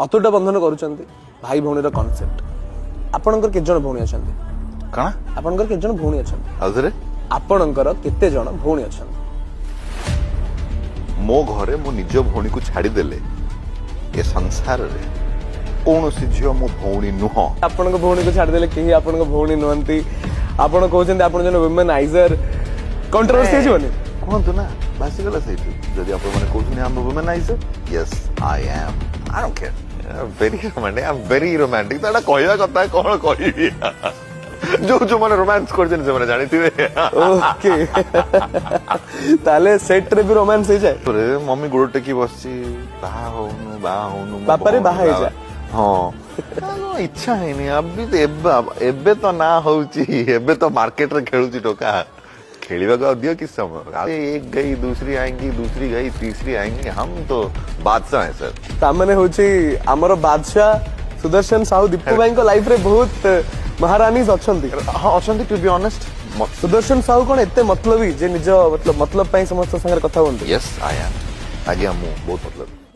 अतुट बंधन करुचंती भाई भौणी रो कांसेप्ट आपनकर केते जण भौणी अछंती कणा आपनकर केते जण भौणी अछंती आउथरे आपनकर केते जण भौणी अछंती मो घरे मो निज भौणी को छाड़ी देले ए संसार रे कौनसी झियो मो भौणी नुह आपनक भौणी को छाड़ देले केही आपनक भौणी नहंती आपण कहउछंती आपण जन वुमेनाइजर कंट्रोवर्सी जीवनी कहंतु ना बासी गला सही जदि आप माने कहउछनी हम womaniser yes I am I don't care very romantic ताडा कहया कथा कोन कहिबी जो माने रोमांस करछन से माने जानिथिबे ओके ताले सेट रे भी रोमांस हो जाए रे मम्मी गोड़ टेकी बसची बा होनु बापा रे बाहा हो जाए हाँ इच्छा है नहीं अभी तो एबे तो ना होउची एबे तो मार्केट रे खेलुची टोका खेलिबा को दियो किस समय एक गई दूसरी आएंगी दूसरी गई तीसरी आएंगी हम तो बादशाह हैं सर तामने होची हमरो बादशाह सुदर्शन साहू दीपू भाई को लाइफ रे बहुत महारानीज अछंती हाँ अछंती to be honest Sudarshan Sahu कोन एते मतलबी जे निज मतलब पई समस्त संगे कथा होंती यस आई एम आज हम बहुत मतलब